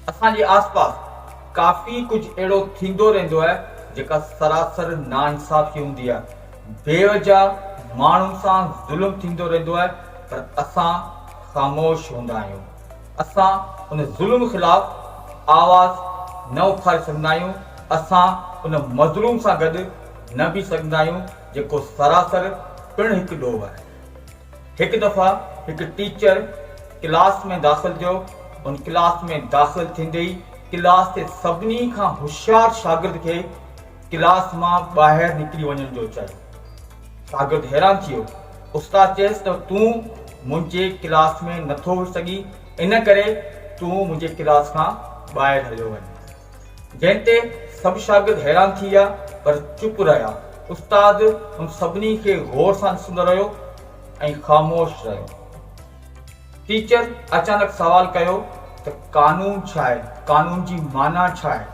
असांजे आसपास काफ़ी कुछ अहिड़ो थींदो रहंदो आहे जेका सरासर नाइंसाफ़ी हूंदी आहे। बेवजह माण्हुनि सां ज़ुल्म थींदो रहंदो आहे, पर असां ख़ामोश हूंदा आहियूं। असां उन ज़ुल्म ख़िलाफ़ आवाज़ न उथारे सघंदा आहियूं। असां उन मज़लूम सां गॾु न बीह सघंदा आहियूं जेको सरासर पिणु हिकु ॾोह आहे। हिकु दफ़ा हिकु टीचर क्लास में दाख़िल थियो। उन क्लास में दाख़िल थींदे ई क्लास जे सभिनी खां होशियार शागिर्द खे क्लास मां ॿाहिरि निकिरी वञण जो चयो। शागिर्द हैरान थी वियो। उस्ताद चयसि त तूं मुंहिंजे क्लास में नथो वेही सघीं, इन करे तूं मुंहिंजे क्लास खां ॿाहिरि हलियो वञ। जंहिं ते सभु शागिर्द हैरान थी विया, पर चुप रहिया। उस्ताद उन सभिनी खे गौर सां ॾिसंदो रहियो ऐं ख़ामोश रहियो। टीचर अचानक सवाल कयो त कानून छा आहे, कानून जी माना छा आहे?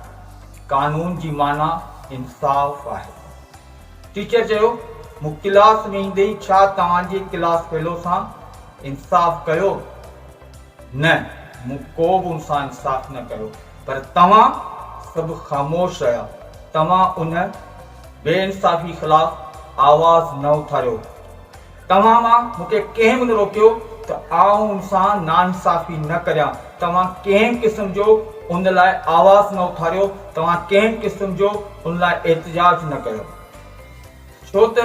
कानून जी माना इंसाफ़ आहे। टीचर चयो, मूं क्लास में ईंदे ई छा तव्हांजे क्लास फेलो सां इंसाफ़ कयो? न, मूं को बि उन सां इंसाफ़ न कयो, पर तव्हां सभु ख़ामोश रहिया। तव्हां उन बेइंसाफ़ी ख़िलाफ़ आवाज़ न उथारियो। तव्हां मां मूंखे कंहिं बि न रोकियो त आउं उन सां नाइंसाफ़ी न करियां। तव्हां कंहिं क़िस्म जो उन लाइ आवाज़ न उथारियो। तव्हां कंहिं क़िस्म जो उन लाइ एहतिजाज न कयो, छो त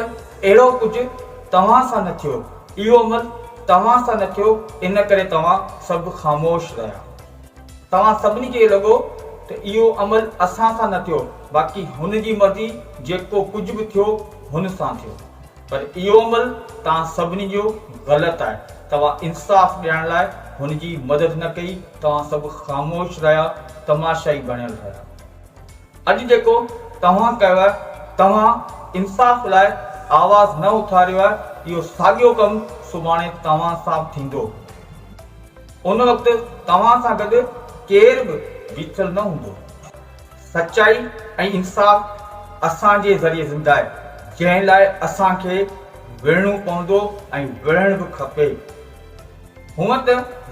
अहिड़ो कुझु तव्हां सां न थियो। इहो अमल तव्हां सां न थियो, इन करे तव्हां सभु ख़ामोश रहिया। तव्हां सभिनी खे लॻो त इहो अमल असां सां न थियो, बाक़ी हुन जी मर्ज़ी, जेको कुझु बि थियो हुन सां थियो। पर इहो अमल तव्हां सभिनी जो ग़लति आहे। तव्हां इंसाफ़ ॾियण लाइ हुन जी मदद न कई। तव्हां सभु ख़ामोश रहिया, तमाशाई बणियल रहिया। अॼु जेको तव्हां कयो आहे, तव्हां इंसाफ़ लाइ आवाज़ न उथारियो आहे, इहो साॻियो कमु सुभाणे तव्हां सां थींदो। उन वक़्तु तव्हां सां गॾु केर बि बीठल न हूंदो। सचाई ऐं इंसाफ़ असांजे ज़रिए ज़िंदा आहे, जंहिं लाइ असांखे विढ़णो पवंदो ऐं विढ़ण बि खपे। हूअं त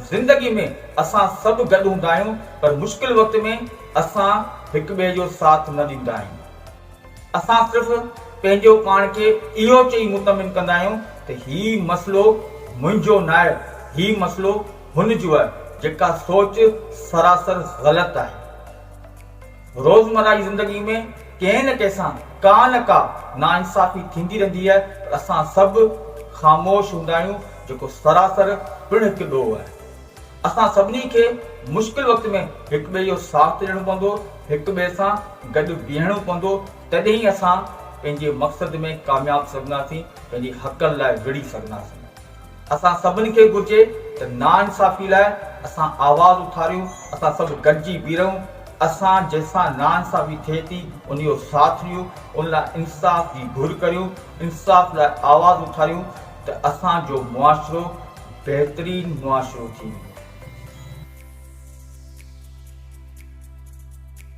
ज़िंदगी में असां सभु गॾु हूंदा आहियूं, पर मुश्किल वक़्त में असां हिकु ॿिए जो साथ न ॾींदा आहियूं। असां सिर्फ़ु पंहिंजो पाण खे इहो चई मुतमिन कंदा आहियूं त हीउ मसइलो मुंहिंजो न आहे, हीउ मसइलो हुन जो आहे, जेका सोच सरासर ग़लति आहे। रोज़मर्रा जी ज़िंदगी में कंहिं न कंहिं सां का न का नाइंसाफ़ी थींदी रहंदी आहे, पर असां सभु ख़ामोश हूंदा आहियूं, जेको सरासर पिणु हिकु ॾोह आहे। असां सभिनी खे मुश्किल वक़्त में हिकु ॿिए जो साथ ॾियणो पवंदो, हिकु ॿिए सां गॾु बीहणो पवंदो, तॾहिं ई असां पंहिंजे मक़सद में कामयाबु सघंदासीं, पंहिंजे हक़नि लाइ विढ़ी सघंदासीं। असां सभिनी खे घुर्जे त नाइंसाफ़ी लाइ असां आवाज़ उथारियूं, असां सभु गॾिजी बीहूं। असां जंहिंसां नाइंसाफ़ी थिए थी उन जो साथ ॾियूं, उन लाइ इंसाफ़ जी घुर करियूं, इंसाफ़ लाइ आवाज़ उथारियूं, त असांजो मुआशिरो बहितरीनु मुआशिरो थी वेंदो।